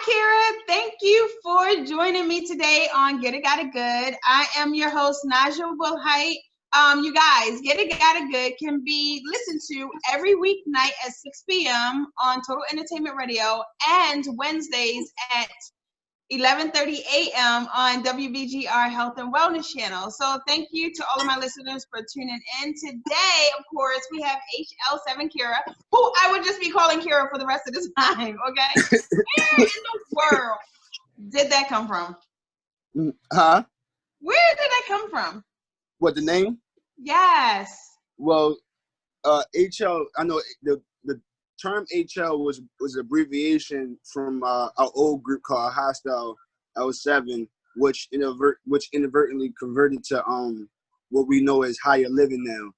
Kira. Thank you for joining me today on Get It Got It Good. I am your host, Naja Wilhite. You guys, Get It Got It Good can be listened to every weeknight at 6 p.m. on Total Entertainment Radio and Wednesdays at 11:30 a.m. on WBGR Health and Wellness Channel. So thank you to all of my listeners for tuning in. Today, of course, we have HL7 Kira, who I would just be calling Kira for the rest of this time, okay? Where in the world did that come from? Huh? Where did that come from? What, the name? Yes. Well, HL, I know the term HL was abbreviation from our old group called Hostile L7, which inadvertently converted to what we know as higher living now.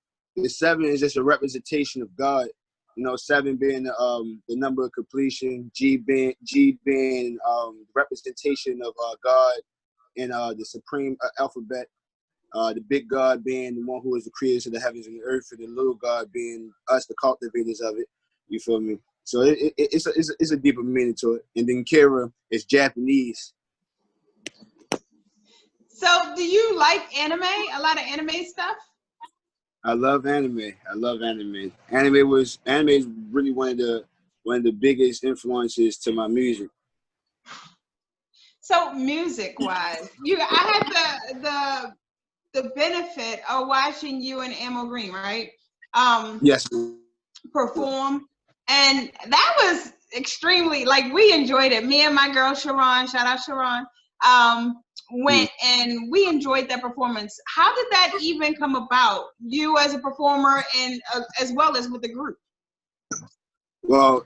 The 7 is just a representation of God. You know, 7 being the number of completion, G being representation of God in the supreme alphabet. The big God being the one who is the creator of the heavens and the earth, and the little God being us, the cultivators of it. You feel me? So it's a deeper meaning to it. And then Kira is Japanese. So do you like anime? A lot of anime stuff? I love anime. Anime is really one of the biggest influences to my music. So music-wise, I had the benefit of watching you and Amo Green, right? Yes. Perform, and that was extremely, like, we enjoyed it. Me and my girl Sharon, shout out Sharon, went and we enjoyed that performance. How did that even come about? You as a performer and as well as with the group. Well,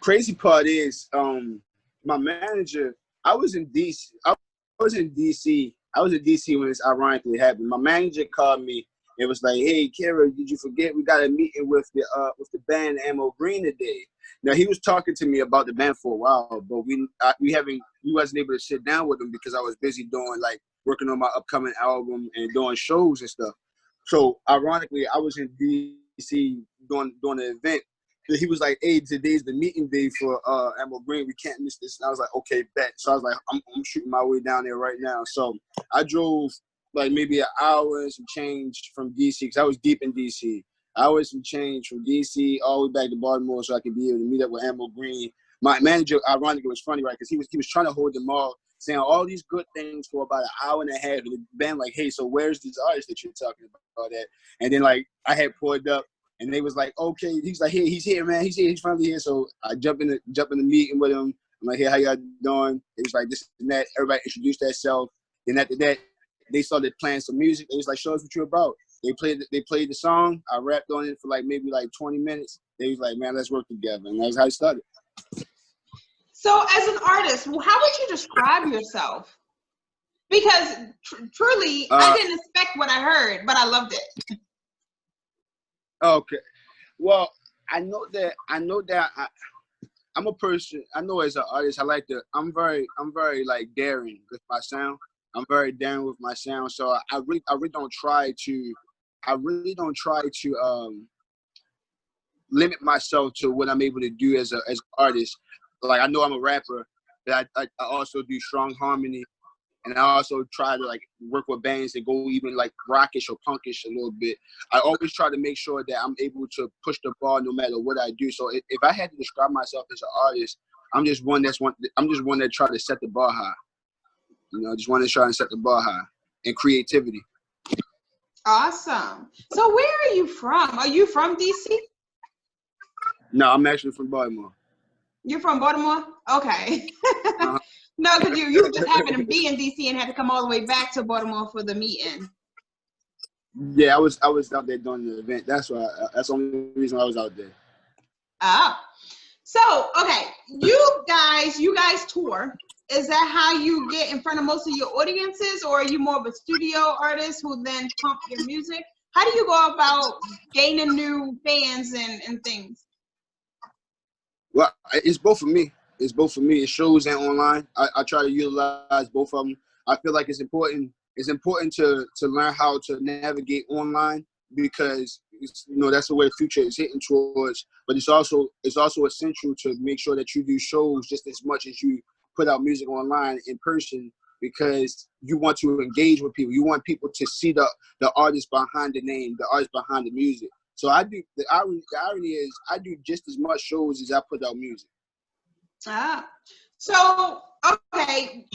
crazy part is my manager. I was in DC. I was in DC when this ironically happened. My manager called me. It was like, hey, Kira, did you forget we got a meeting with the band Amo Green today? Now, he was talking to me about the band for a while, but we wasn't able to sit down with him because I was busy working on my upcoming album and doing shows and stuff. So ironically, I was in DC doing the event. So he was like, hey, today's the meeting day for Amo Green. We can't miss this. And I was like, okay, bet. So I was like, I'm shooting my way down there right now. So I drove like maybe an hour and some change from DC, because I was deep in DC. Hours and change from DC all the way back to Baltimore so I could be able to meet up with Amo Green. My manager, ironically, was funny, right? Because he was trying to hold them all, saying all these good things for about an hour and a half. And the band like, hey, so where's these artists that you're talking about that? And then like I had pulled up and they was like, okay. He's like, hey, he's here, man. He's here. He's finally here. So I jump in the meeting with him. I'm like, hey, how y'all doing? It was like this and that. Everybody introduced themselves. Then after that, they started playing some music. They was like, show us what you're about. They played the song. I rapped on it for maybe 20 minutes. They was like, man, let's work together. And that's how it started. So as an artist, how would you describe yourself? Because truly, I didn't expect what I heard, but I loved it. Okay. Well, I know that I'm a person. I know as an artist, I'm very daring with my sound. I'm very daring with my sound. So I really don't try to limit myself to what I'm able to do as an artist. Like, I know I'm a rapper, but I also do strong harmony, and I also try to work with bands that go even rockish or punkish a little bit. I always try to make sure that I'm able to push the bar no matter what I do. So if I had to describe myself as an artist, I'm just one that try to set the bar high. You know, just want to try and set the bar high and creativity. Awesome. So where are you from? Are you from DC? No, I'm actually from Baltimore. You're from Baltimore? Okay. No, because you just happened to be in DC and had to come all the way back to Baltimore for the meeting. Yeah, I was out there doing the event. That's why. That's the only reason I was out there. Oh. So, okay, you guys tour. Is that how you get in front of most of your audiences, or are you more of a studio artist who then pump your music? How do you go about gaining new fans and things? Well, it's both for me. It shows and online. I try to utilize both of them. I feel like it's important. It's important to learn how to navigate online, because that's the way the future is hitting towards. But it's also essential to make sure that you do shows just as much as you put out music online in person, because you want to engage with people. You want people to see the artist behind the name, the artist behind the music. So I do. The irony is I do just as much shows as I put out music. So okay.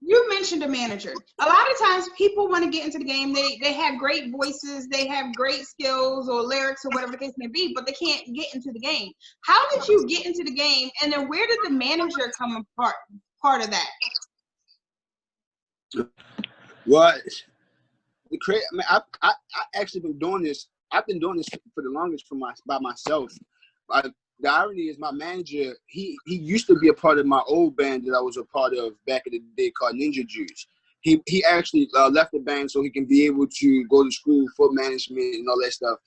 You mentioned a manager. A lot of times people want to get into the game. They have great voices, they have great skills or lyrics or whatever the case may be, but they can't get into the game. How did you get into the game? And then where did the manager come part of that? Well, I actually been doing this. I've been doing this for the longest by myself. The irony is my manager, he used to be a part of my old band that I was a part of back in the day called Ninja Juice. He actually left the band so he can be able to go to school for management and all that stuff.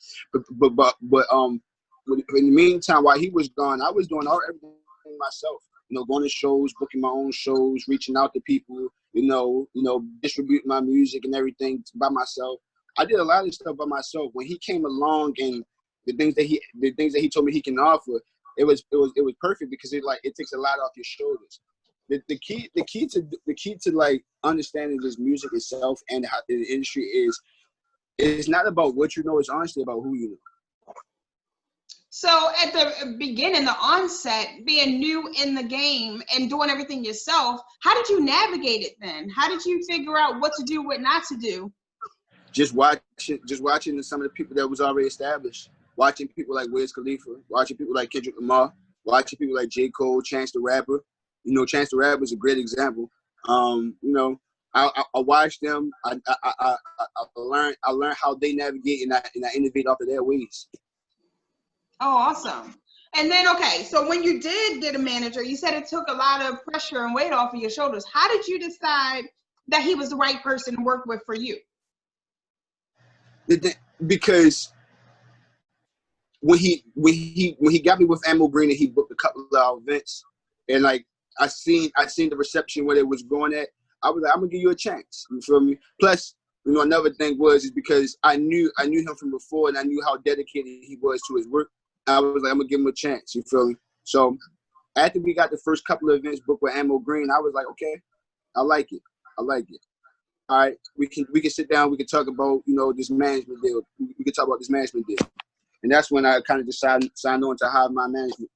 But in the meantime, while he was gone, I was doing everything myself. Going to shows, booking my own shows, reaching out to people, distributing my music and everything by myself. I did a lot of stuff by myself. When he came along and the things that he told me he can offer, it was perfect, because it takes a lot off your shoulders. The key to like understanding this music itself and how the industry is, it's not about what you know, it's honestly about who you know. So at the beginning, the onset, being new in the game and doing everything yourself, how did you navigate it then? How did you figure out what to do, what not to do? Just watching some of the people that was already established. Watching people like Wiz Khalifa, watching people like Kendrick Lamar, watching people like J. Cole, Chance the Rapper. Chance the Rapper is a great example. I watched them. I learned how they navigate, and I innovate off of their ways. Oh, awesome. And then, okay, so when you did get a manager, you said it took a lot of pressure and weight off of your shoulders. How did you decide that he was the right person to work with for you? Because when he got me with Ammo Green and he booked a couple of our events, and like I seen the reception where it was going at, I was like, I'm gonna give you a chance. You feel me? Plus, another thing is because I knew him from before, and I knew how dedicated he was to his work. I was like, I'm gonna give him a chance. You feel me? So after we got the first couple of events booked with Ammo Green, I was like, okay, I like it. All right, we can sit down. We can talk about this management deal. We can talk about this management deal. And that's when I kind of decided signed on to hire my management.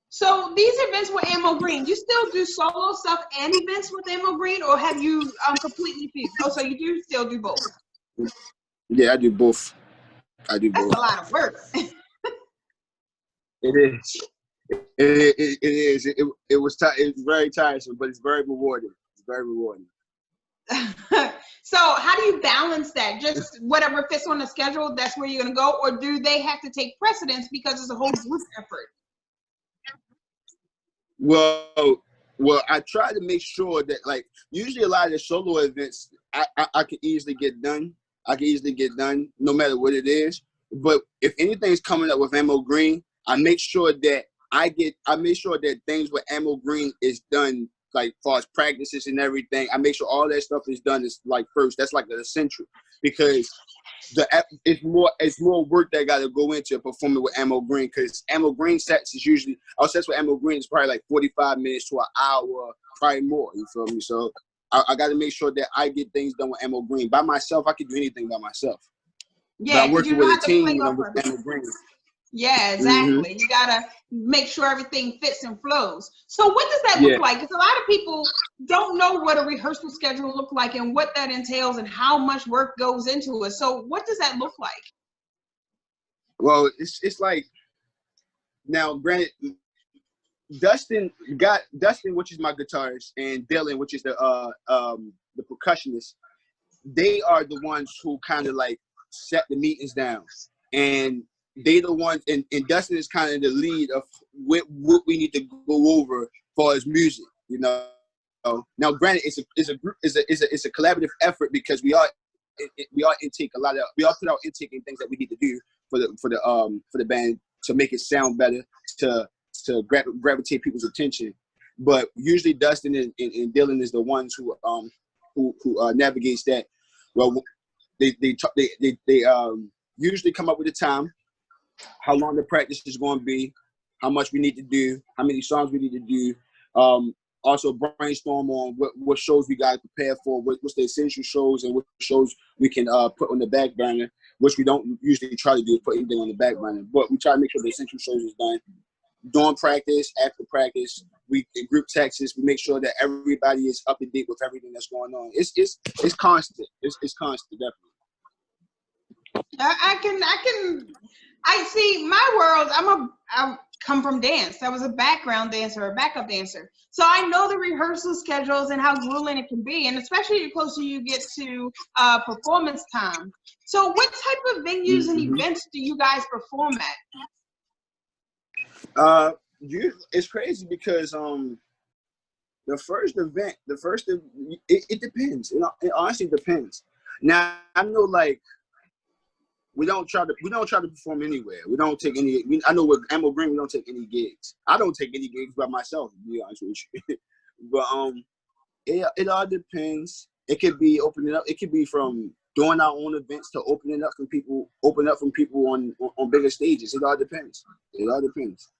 So these events with Ammo Green, you still do solo stuff and events with Ammo Green, or have you completely fused? Oh, so you do still do both? Yeah, I do both. That's a lot of work. It is. It is. It was very tiresome, but it's very rewarding. So how do you balance that? Just whatever fits on the schedule, that's where you're going to go? Or do they have to take precedence because it's a whole group effort? Well, I try to make sure that, like, usually a lot of the solo events, I can easily get done. No matter what it is. But if anything's coming up with Ammo Green, I make sure that things with Ammo Green is done, like, as far as practices and everything. I make sure all that stuff is done is like first. That's like the essential, because it's more work that got to go into performing with Ammo Green, because Ammo Green sets is usually our sets with Ammo Green is probably like 45 minutes to an hour, probably more. You feel me? So I got to make sure that I get things done with Ammo Green. By myself, I can do anything by myself. Yeah, but I'm working with a team when I'm with Ammo Green. Yeah, exactly. Mm-hmm. You gotta make sure everything fits and flows. So what does that look like? Because a lot of people don't know what a rehearsal schedule looks like and what that entails and how much work goes into it. So what does that look like? Well, it's like, now granted, Dustin, which is my guitarist, and Dylan, which is the percussionist, they are the ones who kind of like set the meetings down. And they the ones, and Dustin is kind of the lead of what we need to go over for his music, Now, granted, it's a collaborative effort, because we all intake we all put out intake and things that we need to do for the band to make it sound better, to gravitate people's attention. But usually Dustin and Dylan is the ones who navigates that. Well, they usually come up with a time, how long the practice is going to be, how much we need to do, how many songs we need to do. Also brainstorm on what shows we got to prepare for, what's the essential shows and what shows we can put on the back burner, which we don't usually try to do, put anything on the back burner. But we try to make sure the essential shows is done. During practice, after practice, we in group texts, we make sure that everybody is up to date with everything that's going on. It's constant. It's constant, definitely. I see my world. I come from dance. I was a background dancer, a backup dancer. So I know the rehearsal schedules and how grueling it can be, and especially the closer you get to performance time. So what type of venues and events do you guys perform at? It's crazy because the first event, it depends. It honestly depends. Now I know, like, we don't try to perform anywhere. We don't take any. I know with Ammo Green, we don't take any gigs. I don't take any gigs by myself, to be honest with you. But it all depends. It could be opening up. It could be from doing our own events to opening up from people on bigger stages. It all depends. It all depends.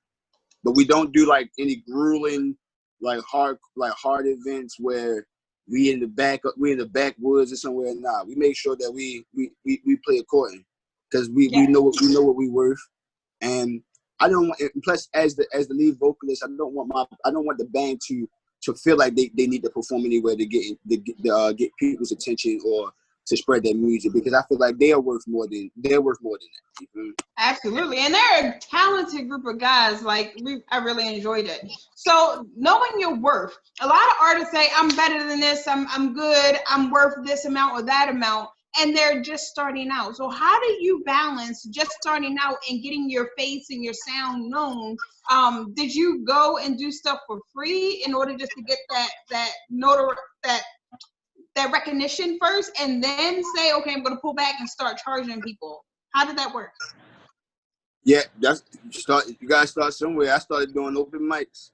But we don't do like any grueling, hard events where we in the backwoods or somewhere. Nah, we make sure that we play according, because we know what we worth. And I don't want, plus as the lead vocalist, I don't want the band to feel like they need to perform anywhere to get people's attention or to spread their music, because I feel like they're worth more than that. Mm-hmm. Absolutely, and they're a talented group of guys. Like, I really enjoyed it. So knowing your worth, a lot of artists say, "I'm better than this. I'm good. I'm worth this amount or that amount," and they're just starting out. So how do you balance just starting out and getting your face and your sound known? Did you go and do stuff for free in order just to get that recognition first, and then say, okay, I'm going to pull back and start charging people? How did that work? Yeah, you gotta start somewhere. I started doing open mics.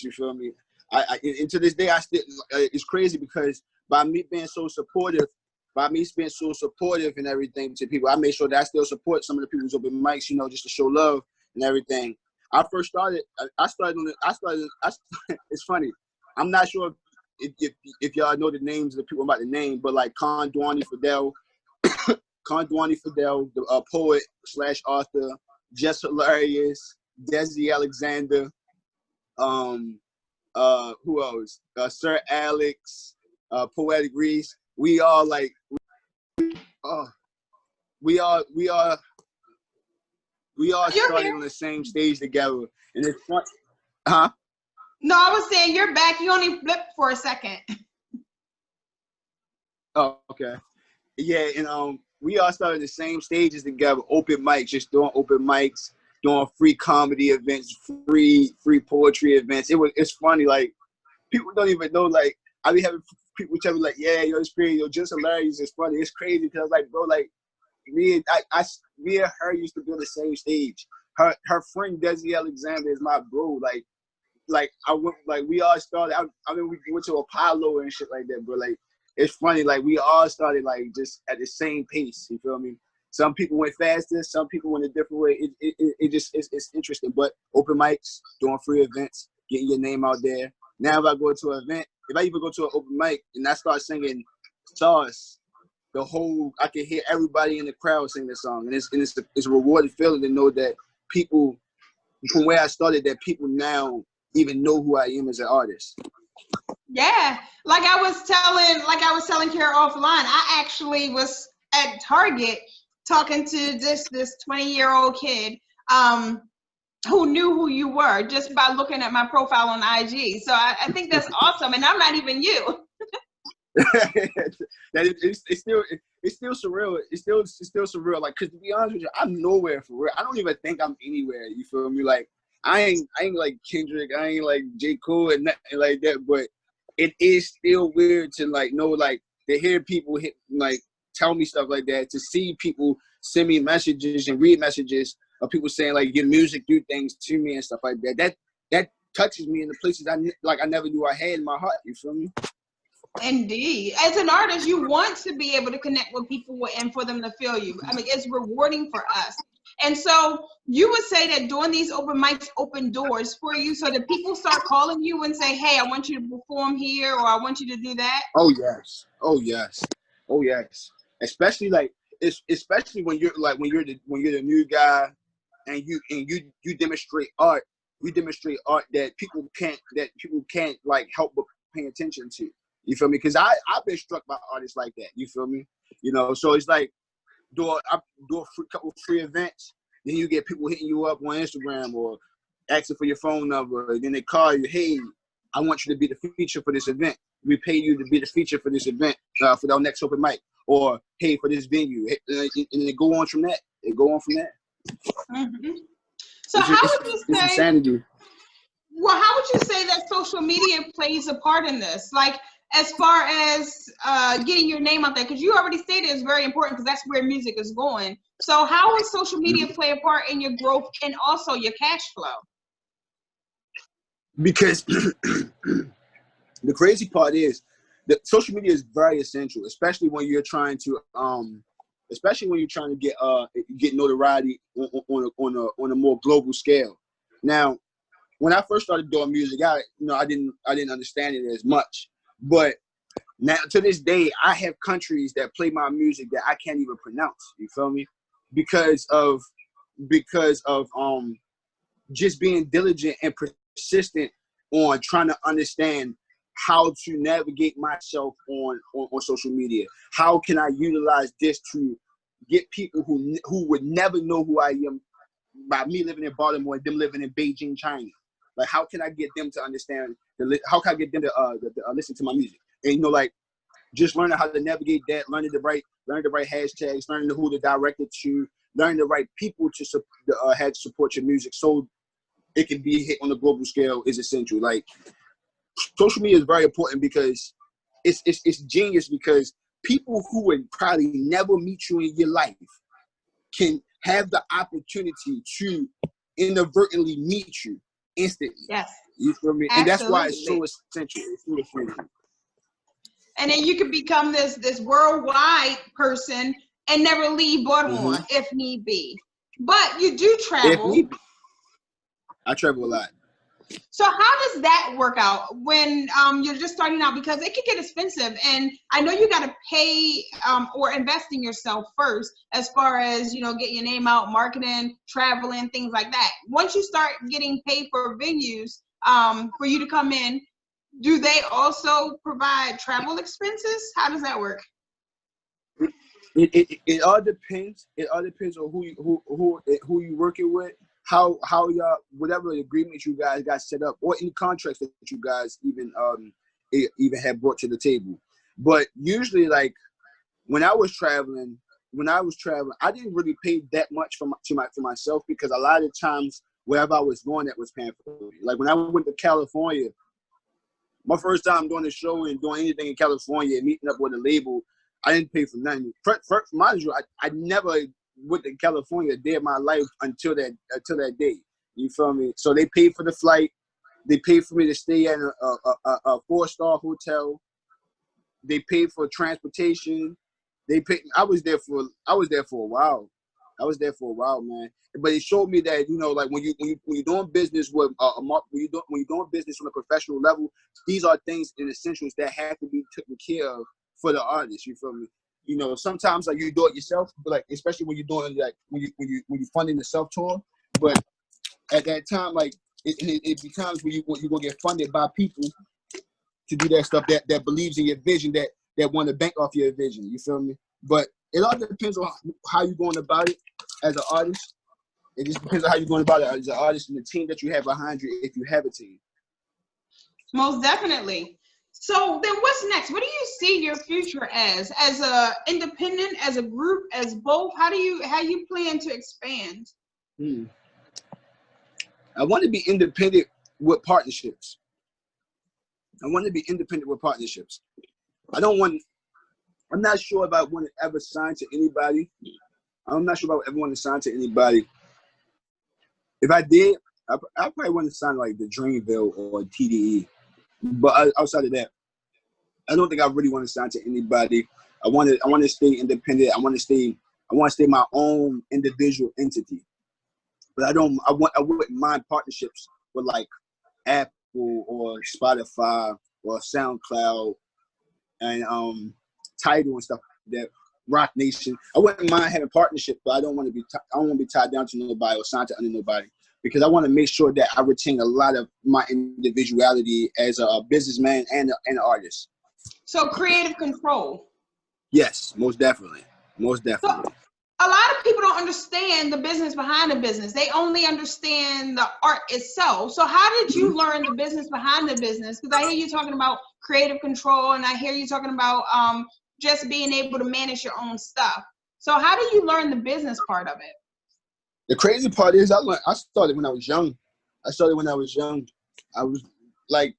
You feel me? And to this day, I still. It's crazy because by me being so supportive and everything to people, I made sure that I still support some of the people's open mics. Just to show love and everything. I first started. It's funny. I'm not sure if y'all know the names of the people I'm about to name, but like Conduani Fidel, the poet / author, Just Hilarious, Desi Alexander, who else? Sir Alex, Poetic Reese. We all started on the same stage together, and it's fun, huh? No, I was saying you're back. You only flipped for a second. Oh, okay. Yeah, and we all started the same stages together, open mics, just doing open mics, doing free comedy events, free poetry events. It's funny, like, people don't even know, like, I be having people tell me, like, yeah, it's crazy, Just Hilarious, it's funny. It's crazy because, like, bro, like, me and her used to be on the same stage. Her friend Desi Alexander is my bro. Like we all started. We went to Apollo and shit like that, bro. Like, it's funny. Like, we all started like just at the same pace. You feel me? Some people went faster. Some people went a different way. It's interesting. But open mics, doing free events, getting your name out there. Now, if I go to an event, if I even go to an open mic and I start singing Sauce, I can hear everybody in the crowd sing the song, and it's a rewarding feeling to know that people, from where I started, that people now even know who I am as an artist. Yeah, like I was telling Kira offline, I actually was at Target talking to this 20-year-old kid who knew who you were just by looking at my profile on IG. So I think that's awesome, and I'm not even you. It's still surreal. It's still surreal. Like, cause to be honest with you, I'm nowhere for real. I don't even think I'm anywhere. You feel me? Like, I ain't like Kendrick. I ain't like J. Cole and nothing like that. But it is still weird to like know, like, to hear people tell me stuff like that. To see people send me messages and read messages of people saying like your music do things to me and stuff like that. That touches me in the places I never knew I had in my heart. You feel me? Indeed. As an artist, you want to be able to connect with people and for them to feel you. I mean, it's rewarding for us. And so you would say that doing these open mics open doors for you so that people start calling you and say, hey, I want you to perform here, or I want you to do that. Oh yes. Oh yes. Oh yes. Especially like especially when you're like when you're the new guy and you demonstrate art. You demonstrate art that people can't like help but pay attention to. You feel me? Because I've been struck by artists like that. You feel me? You know, so it's like I do a couple free events, then you get people hitting you up on Instagram or asking for your phone number. Then they call you, hey, I want you to be the feature for this event. We pay you to be the feature for this event, for our next open mic, or hey, for this venue, and they go on from that. They go on from that. Mm-hmm. So how would you say? Insanity. Well, how would you say that social media plays a part in this? Like, as far as getting your name out there, because you already stated it's very important because that's where music is going. So how would social media play a part in your growth and also your cash flow? Because the crazy part is that social media is very essential, especially when you're trying to get notoriety on a more global scale. Now, when I first started doing music, I didn't understand it as much. But now to this day, I have countries that play my music that I can't even pronounce. You feel me? Because of just being diligent and persistent on trying to understand how to navigate myself on social media. How can I utilize this to get people who would never know who I am by me living in Baltimore and them living in Beijing, China? Like, how can I get them to understand? How can I get them to listen to my music? And like just learning how to navigate that, learning the right hashtags, learning who to direct it to, learning the right people to have to support your music so it can be hit on a global scale is essential. Like, social media is very important because it's genius because people who would probably never meet you in your life can have the opportunity to inadvertently meet you instantly. Yes. You feel me? Absolutely. And that's why it's so essential. It's so essential. And then you can become this worldwide person and never leave Baltimore if need be. But you do travel. If need be. I travel a lot. So how does that work out when you're just starting out? Because it can get expensive, and I know you got to pay or invest in yourself first, as far as get your name out, marketing, traveling, things like that. Once you start getting paid for venues for you to come in, do they also provide travel expenses? How does that work? It all depends. It all depends on who you working with. How y'all, whatever agreements you guys got set up, or any contracts that you guys even have brought to the table. But usually, like when I was traveling, I didn't really pay that much for myself because a lot of times wherever I was going, that was paying for me. Like when I went to California, my first time doing a show and doing anything in California and meeting up with a label, I didn't pay for nothing. Mind you, I never went to California a day of my life until that day. You feel me? So they paid for the flight. They paid for me to stay at a 4-star hotel. They paid for transportation. They paid. I was there for a while. Man. But it showed me that like when you're doing business with when you're doing business on a professional level, these are things and essentials that have to be taken care of for the artist. You feel me? Sometimes like you do it yourself, but like especially when you're doing like when you funding the self tour. But at that time, like it becomes when you're gonna get funded by people to do that stuff that believes in your vision, that want to bank off your vision. You feel me? But it all depends on how you're going about it as an artist. It just depends on how you're going about it as an artist and the team that you have behind you, if you have a team. Most definitely. So then what's next? What do you see your future as a independent, as a group, as both? How you plan to expand? I want to be independent with partnerships. I'm not sure if I want to ever sign to anybody. I'm not sure if I ever want to sign to anybody. If I did, I probably want to sign like the Dreamville or TDE. But outside of that, I don't think I really want to sign to anybody. I want to stay independent. I want to stay my own individual entity. But I wouldn't mind partnerships with like Apple or Spotify or SoundCloud and Tidal and stuff like that. Rock Nation. I wouldn't mind having partnerships, but I don't want to be tied down to nobody or signed to under nobody, because I want to make sure that I retain a lot of my individuality as a businessman and an artist. So creative control. Yes, most definitely. Most definitely. So, a lot of people don't understand the business behind the business. They only understand the art itself. So how did you learn the business behind the business? Because I hear you talking about creative control, and I hear you talking about just being able to manage your own stuff. So how did you learn the business part of it? The crazy part is I started when I was young. I was like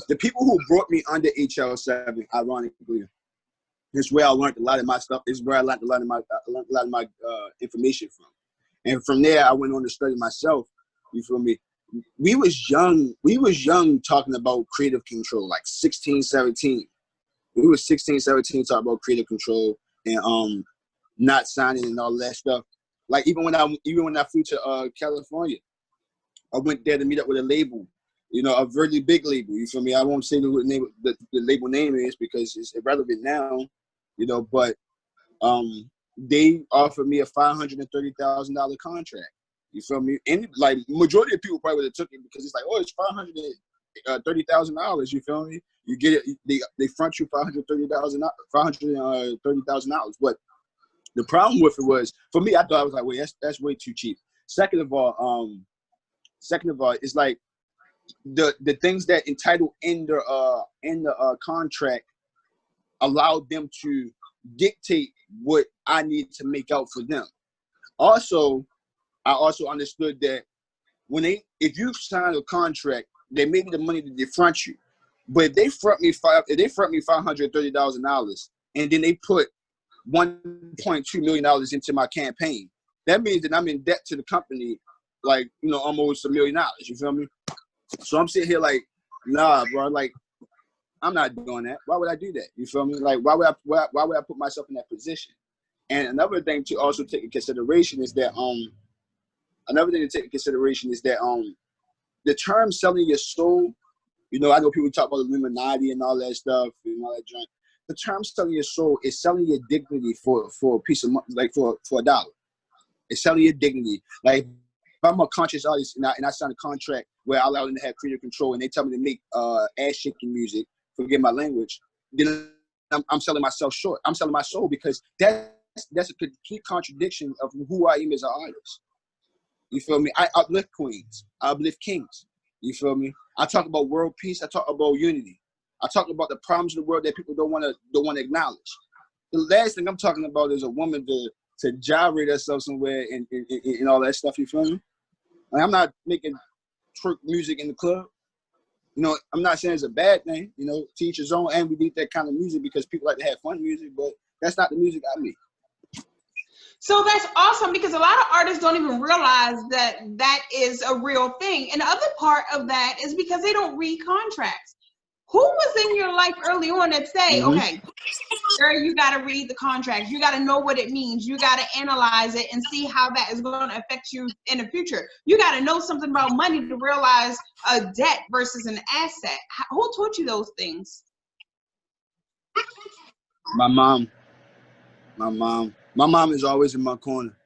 the people who brought me under HL7, ironically, is where I learned a lot of my stuff. Is where I learned a lot of my information from. And from there, I went on to study myself. You feel me? We was young talking about creative control, like 16, 17. We were 16, 17 talking about creative control and not signing and all that stuff. Like even when I flew to California, I went there to meet up with a label, you know, a really big label. You feel me? I won't say the label name is because it's irrelevant now, you know. But they offered me a $530,000 contract. You feel me? And like majority of people probably would have took it because it's like, oh, it's $530,000. You feel me? You get it. They front you $530,000. But the problem with it was, for me, I thought I was like, wait, that's way too cheap. Second of all, it's like the things that entitled in the contract allowed them to dictate what I need to make out for them. Also, I also understood that if you sign a contract, they may be the money to front you, but if they front me $530,000 and then they put $1.2 million into my campaign, that means that I'm in debt to the company, like, you know, almost $1 million. You feel me? So I'm sitting here like, nah, bro, like, I'm not doing that. Why would I do that? You feel me? Like, why would I put myself in that position? And another thing to also take into consideration is that the term selling your soul, you know, I know people talk about Illuminati and all that stuff and all that junk. The term selling your soul is selling your dignity for a piece of money, like for $1. It's selling your dignity. Like, if I'm a conscious artist and I sign a contract where I allow them to have creative control and they tell me to make ass-shaking music, forgive my language, then I'm selling myself short. I'm selling my soul, because that's a complete contradiction of who I am as an artist. You feel me? I uplift queens. I uplift kings. You feel me? I talk about world peace. I talk about unity. I talk about the problems of the world that people don't want to acknowledge. The last thing I'm talking about is a woman to gyrate herself somewhere and all that stuff. You feel me? Like, I'm not making twerk music in the club. You know, I'm not saying it's a bad thing. You know, to each his own, and we need that kind of music because people like to have fun music, but that's not the music I make. So that's awesome, because a lot of artists don't even realize that that is a real thing. And the other part of that is because they don't read contracts. Who was in your life early on that say, okay, girl, you got to read the contract. You got to know what it means. You got to analyze it and see how that is going to affect you in the future. You got to know something about money to realize a debt versus an asset. Who taught you those things? My mom. My mom is always in my corner.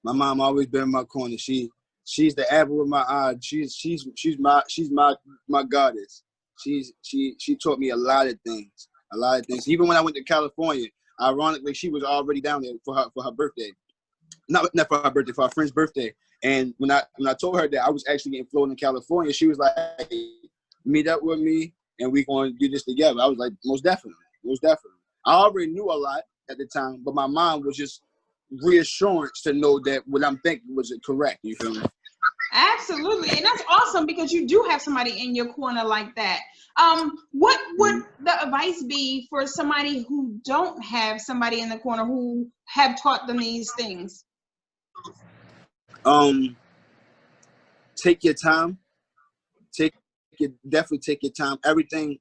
My mom always been in my corner. She's the apple of my eye. She's my goddess. She taught me a lot of things. Even when I went to California, ironically, she was already down there for her birthday. Not for her birthday, for her friend's birthday. And when I told her that I was actually getting flown in California, she was like, hey, meet up with me and we going to do this together. I was like, most definitely. I already knew a lot at the time, but my mom was just reassurance to know that what I'm thinking was correct. You feel me? Absolutely. And that's awesome, because you do have somebody in your corner like that. What would the advice be for somebody who don't have somebody in the corner who have taught them these things? Take your time. Definitely take your time. Everything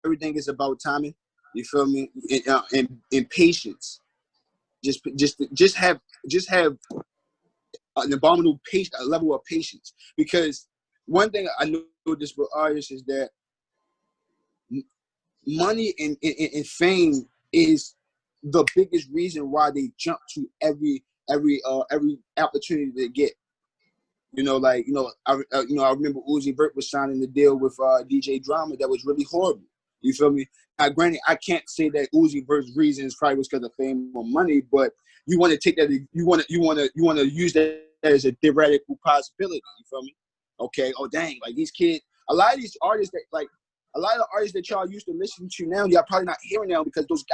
Everything is about timing. You feel me? And patience. Just have an abominable a level of patience. Because one thing I know this with artists is that money and fame is the biggest reason why they jump to every opportunity they get. I remember Uzi Vert was signing the deal with DJ Drama that was really horrible. You feel me? Now, granted, I can't say that Uzi Vert's reasons probably was because of fame or money, but you want to take that, you want to use that as a theoretical possibility. You feel me? Okay. Oh dang! Like these kids, a lot of these artists a lot of the artists that y'all used to listen to now, y'all probably not hearing now because those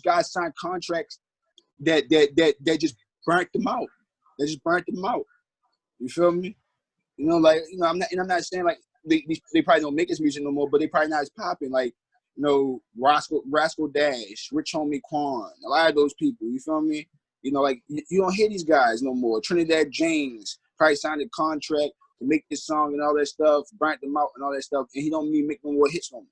guys signed contracts that just burnt them out. They just burnt them out. You feel me? I'm not saying like they probably don't make this music no more, but they probably not as popping. Like, Rascal Dash, Rich Homie Quan, a lot of those people. You feel me? Like you don't hear these guys no more. Trinidad James probably signed a contract to make this song and all that stuff, burnt them out and all that stuff, and he don't even make no more hits no more.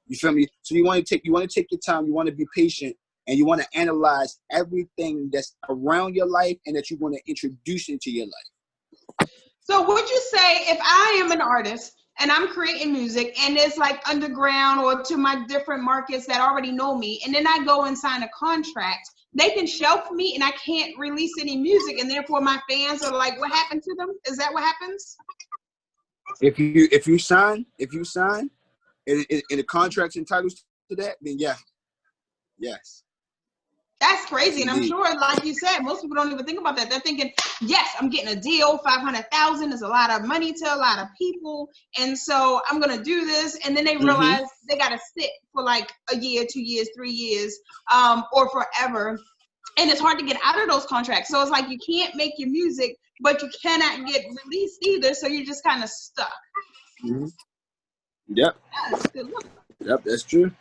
You feel me? So you want to take your time, you want to be patient, and you want to analyze everything that's around your life and that you want to introduce into your life. So would you say if I am an artist and I'm creating music and it's like underground or to my different markets that already know me, and then I go and sign a contract, they can shelf me and I can't release any music, and therefore my fans are like, what happened to them? Is that what happens? If you sign and the contract's entitled to that, then yeah. Yes. That's crazy. And I'm sure, like you said, most people don't even think about that. They're thinking, yes, I'm getting a deal. 500,000 is a lot of money to a lot of people. And so I'm going to do this. And then they realize they got to sit for like a year, 2 years, 3 years, or forever. And it's hard to get out of those contracts. So it's like you can't make your music, but you cannot get released either. So you're just kind of stuck. Mm-hmm. Yep. That's good look. Yep, that's true.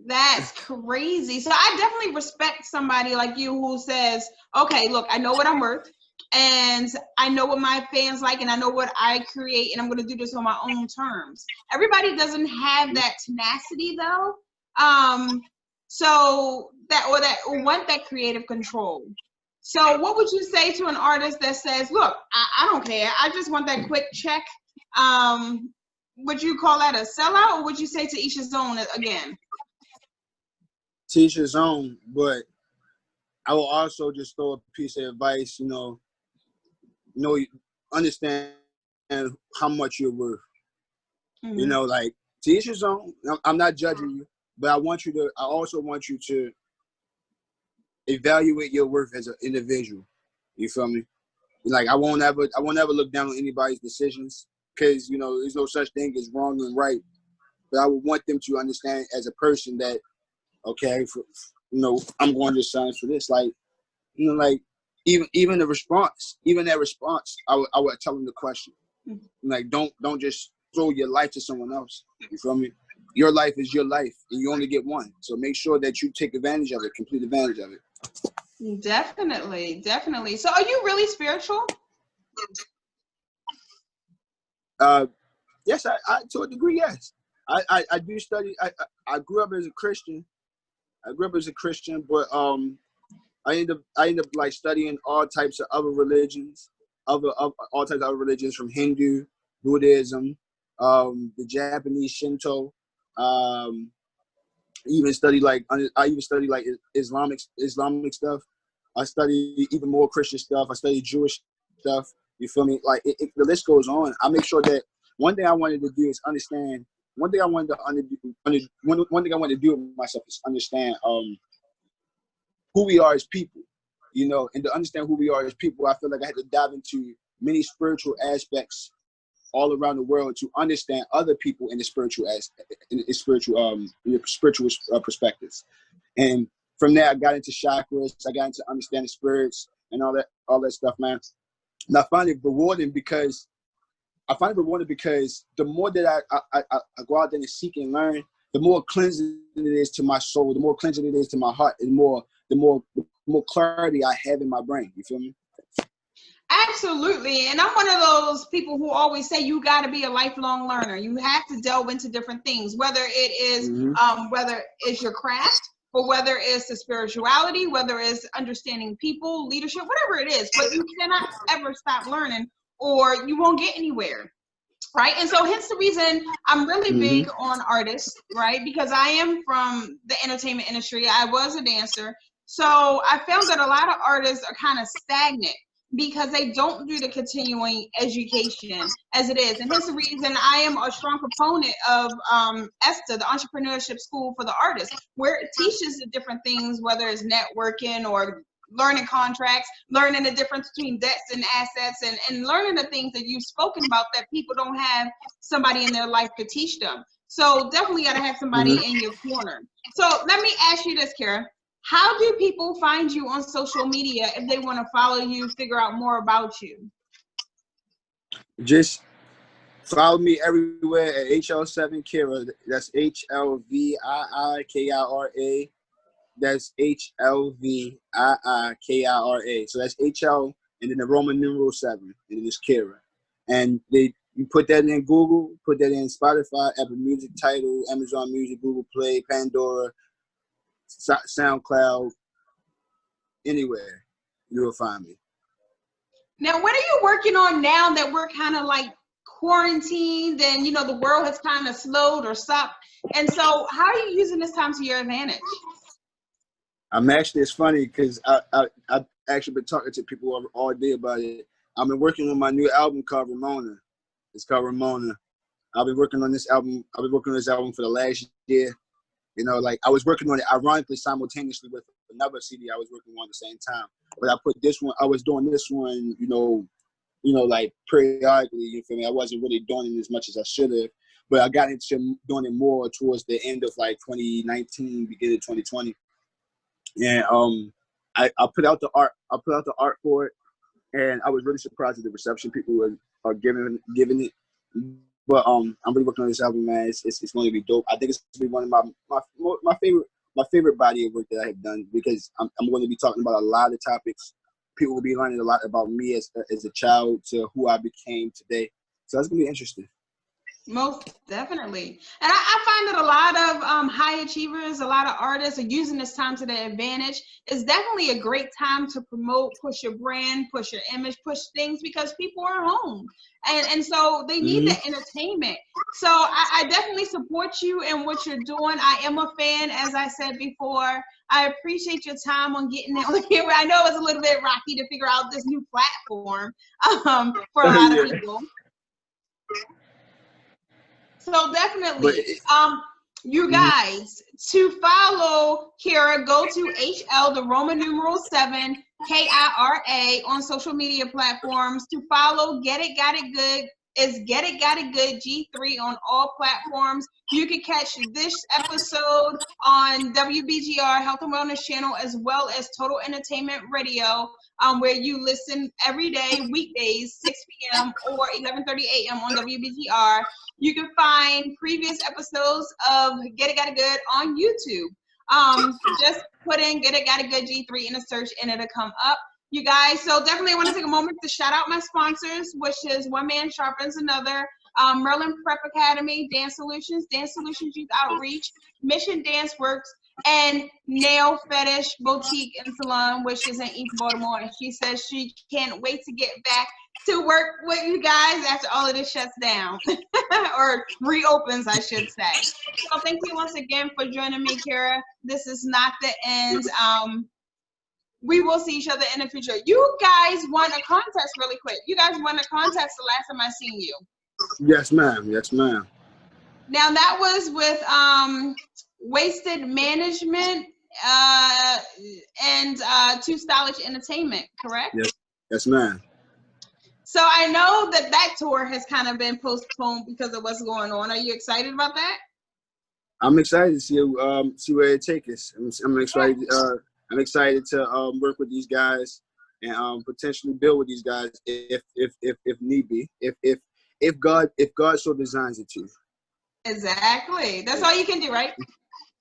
That's crazy. So I definitely respect somebody like you who says, okay, look, I know what I'm worth and I know what my fans like and I know what I create and I'm going to do this on my own terms. Everybody doesn't have that tenacity though. Or want that creative control. So what would you say to an artist that says, look, I don't care. I just want that quick check. Would you call that a sellout or would you say to each his own again? Teach his own, but I will also just throw a piece of advice, understand how much you're worth. Mm-hmm. Like teach his own. I'm not judging you, but I also want you to evaluate your worth as an individual. You feel me? Like I won't ever look down on anybody's decisions because, there's no such thing as wrong and right. But I would want them to understand as a person that, okay, I'm going to sign for this. Like, like even that response, I would tell them the question. Like, don't just throw your life to someone else. You feel me? Your life is your life, and you only get one. So make sure that you take advantage of it, complete advantage of it. Definitely. So are you really spiritual? Yes, I to a degree, yes. I do study. I grew up as a Christian. But I end up like studying all types of other religions, all types of other religions from Hindu, Buddhism, the Japanese Shinto. I even study like Islamic stuff. I study even more Christian stuff. I study Jewish stuff. You feel me? Like the list goes on. I make sure that one thing I wanted to do is understand. One thing I wanted to do with myself is understand who we are as people, and to understand who we are as people, I feel like I had to dive into many spiritual aspects all around the world to understand other people in the spiritual perspectives. And from there, I got into chakras. I got into understanding spirits and all that stuff, man. And I find it rewarding because the more that I go out there and seek and learn, the more cleansing it is to my soul, the more cleansing it is to my heart, and the more clarity I have in my brain. You feel me? Absolutely. And I'm one of those people who always say you got to be a lifelong learner. You have to delve into different things, whether it is whether it's your craft, or whether it's the spirituality, whether it's understanding people, leadership, whatever it is. But you cannot ever stop learning or you won't get anywhere. Right. And so hence the reason I'm really big on artists, right? Because I am from the entertainment industry. I was a dancer. So I found that a lot of artists are kind of stagnant because they don't do the continuing education as it is. And hence the reason I am a strong proponent of ESTA, the Entrepreneurship School for the Artists, where it teaches the different things, whether it's networking or learning contracts, learning the difference between debts and assets, and learning the things that you've spoken about that people don't have somebody in their life to teach them. So definitely got to have somebody in your corner. So let me ask you this, Kira. How do people find you on social media if they want to follow you, figure out more about you? Just follow me everywhere at HLVII Kira. That's HLVII-KIRA. That's HLVII-KIRA. So that's HL and then the Roman numeral 7, and then it's Kira. And you put that in Google, put that in Spotify, Apple Music, Tidal, Amazon Music, Google Play, Pandora, SoundCloud, anywhere you will find me. Now, what are you working on now that we're kind of like quarantined and, you know, the world has kind of slowed or stopped? And so how are you using this time to your advantage? I'm actually, it's funny because I've actually been talking to people all day about it. I've been working on my new album called Ramona. It's called Ramona. I've been working on this album. I've been working on this album for the last year. You know, like I was working on it ironically simultaneously with another CD I was working on at the same time. But I put this one, I was doing this one, you know, like periodically, you feel me? I wasn't really doing it as much as I should have. But I got into doing it more towards the end of like 2019, beginning of 2020. And I put out the art. I put out the art for it, and I was really surprised at the reception people are giving it. But I'm really working on this album, man. It's going to be dope. I think it's going to be one of my favorite body of work that I have done, because I'm going to be talking about a lot of topics. People will be learning a lot about me as a child to who I became today. So that's going to be interesting. Most definitely. And I find that a lot of high achievers, a lot of artists are using this time to their advantage. It's definitely a great time to promote, push your brand, push your image, push things, because people are home. And so they need the entertainment. So I definitely support you in what you're doing. I am a fan, as I said before. I appreciate your time on getting it on here. I know it was a little bit rocky to figure out this new platform for a lot of people. So definitely, you guys, to follow Kira, go to HL, the Roman numeral 7, KIRA on social media platforms. To follow Get It Got It Good is Get It Got It Good G3 on all platforms. You can catch this episode on WBGR Health and Wellness Channel, as well as Total Entertainment Radio, where you listen every day, weekdays, 6 p.m. or 11:30 a.m. on WBGR. You can find previous episodes of Get It Got It Good on YouTube. Just put in Get It Got It Good G3 in a search and it'll come up. You guys, so definitely want to take a moment to shout out my sponsors, which is One Man Sharpens Another, Merlin Prep Academy, Dance Solutions Youth Outreach, Mission Dance Works, and Nail Fetish Boutique and Salon, which is in East Baltimore. And she says she can't wait to get back to work with you guys after all of this shuts down or reopens, I should say. So thank you once again for joining me, Kira. This is not the end. We will see each other in the future. You guys won a contest really quick. You guys won a contest the last time I seen you. Yes, ma'am. Yes, ma'am. Now that was with Wasted Management and Too Stylish Entertainment, correct? Yes, yes, ma'am. So I know that tour has kind of been postponed because of what's going on. Are you excited about that? I'm excited to see where it takes us. I'm excited. I'm excited to work with these guys and potentially build with these guys if need be. If God so designs it to. Exactly. That's all you can do, right?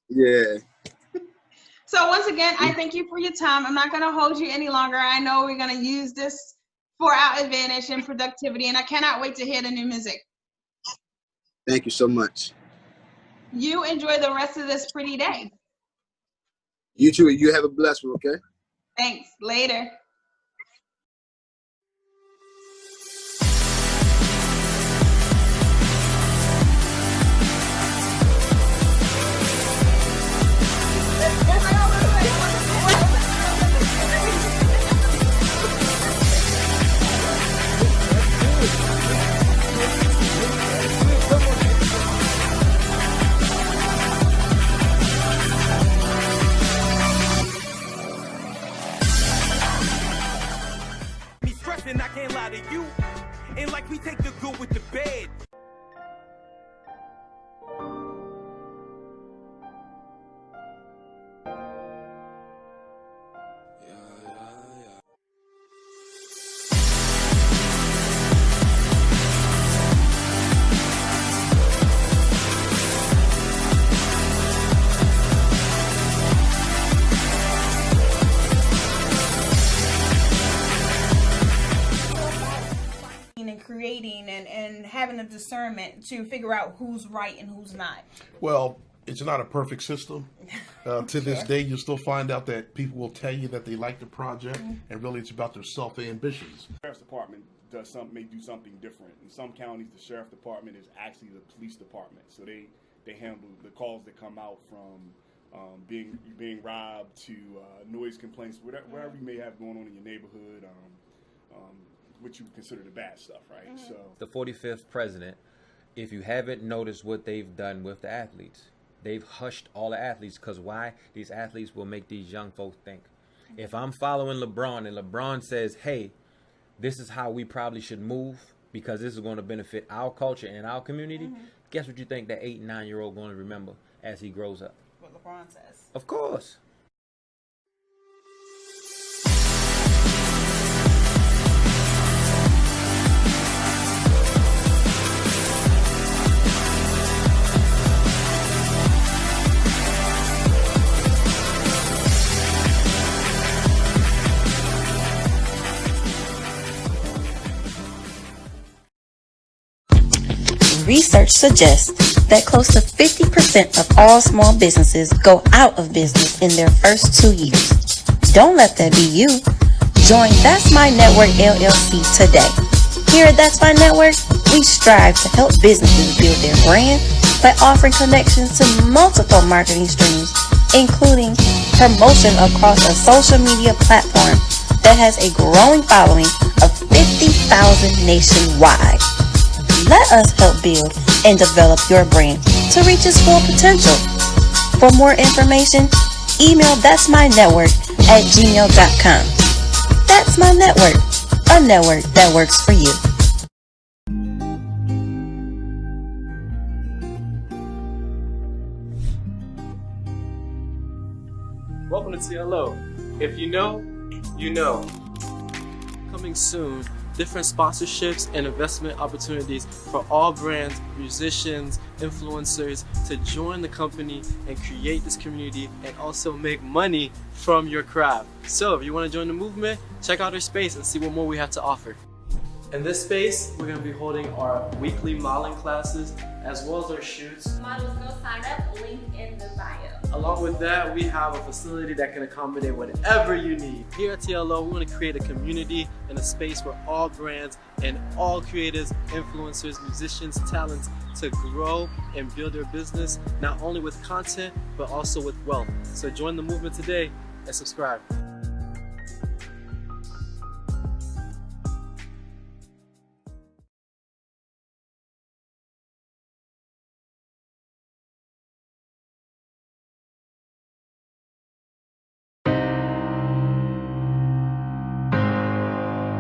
Yeah. So once again, I thank you for your time. I'm not going to hold you any longer. I know we're going to use this for our advantage and productivity. And I cannot wait to hear the new music. Thank you so much. You enjoy the rest of this pretty day. You too. You have a blessed one, okay? Thanks. Later. I can't lie to you. And like we take the good with the bad. Creating and having a discernment to figure out who's right and who's not? Well, it's not a perfect system. To this day, you'll still find out that people will tell you that they like the project, and really it's about their self-ambitions. The sheriff's department may do something different. In some counties, the sheriff department is actually the police department, so they handle the calls that come out from being robbed to noise complaints, whatever you may have going on in your neighborhood. What you consider the bad stuff, right? So the 45th president, if you haven't noticed what they've done with the athletes, they've hushed all the athletes, because why? These athletes will make these young folks think. If I'm following LeBron and LeBron says, hey, this is how we probably should move because this is going to benefit our culture and our community, guess what you think that 8 and 9-year-old going to remember as he grows up? What LeBron says. Of course. Research suggests that close to 50% of all small businesses go out of business in their first 2 years. Don't let that be you. Join That's My Network LLC today. Here at That's My Network, we strive to help businesses build their brand by offering connections to multiple marketing streams, including promotion across a social media platform that has a growing following of 50,000 nationwide. Let us help build and develop your brand to reach its full potential. For more information, email that'smynetwork@gmail.com. That's My Network, a network that works for you. Welcome to TLO. If you know, you know. Coming soon, different sponsorships and investment opportunities for all brands, musicians, influencers to join the company and create this community and also make money from your craft. So if you want to join the movement, check out our space and see what more we have to offer. In this space, we're going to be holding our weekly modeling classes as well as our shoots. Models, go sign up, link in the bio. Along with that, we have a facility that can accommodate whatever you need. Here at TLO, we want to create a community and a space where all brands and all creatives, influencers, musicians, talents to grow and build their business, not only with content, but also with wealth. So join the movement today and subscribe.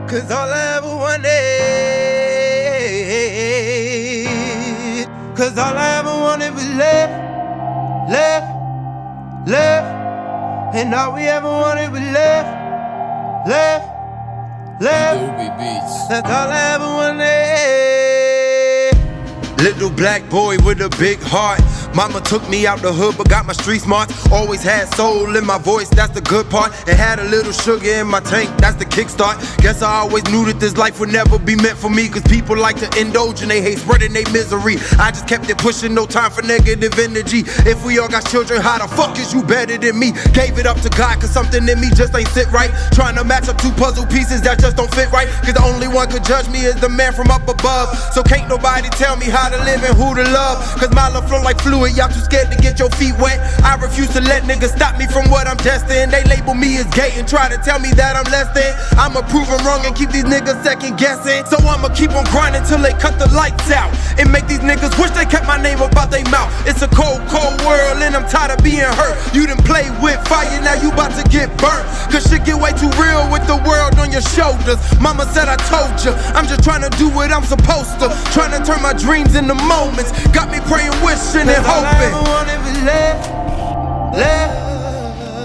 Cause all I ever wanted, cause all I ever wanted was love, love, love. And all we ever wanted was love, love, love. That's all I ever wanted. Little black boy with a big heart, Mama took me out the hood, but got my street smarts. Always had soul in my voice, that's the good part. And had a little sugar in my tank, that's the kickstart. Guess I always knew that this life would never be meant for me, cause people like to indulge and they hate spreading their misery. I just kept it pushing, no time for negative energy. If we all got children, how the fuck is you better than me? Gave it up to God, cause something in me just ain't sit right. Trying to match up two puzzle pieces that just don't fit right. Cause the only one could judge me is the man from up above. So can't nobody tell me how to live and who to love. Cause my love flow like fluid, y'all too scared to get your feet wet. I refuse to let niggas stop me from what I'm destined. They label me as gay and try to tell me that I'm less than. I'ma prove them wrong and keep these niggas second guessing. So I'ma keep on grinding till they cut the lights out and make these niggas wish they kept my name about their mouth. It's a cold, cold world and I'm tired of being hurt. You done played with fire, now you about to get burnt. Cause shit get way too real with the world on your shoulders. Mama said I told you, I'm just trying to do what I'm supposed to. Trying to turn my dreams into moments. Got me praying, wishing and hoping.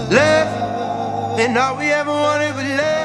Left, and all we ever wanted was left.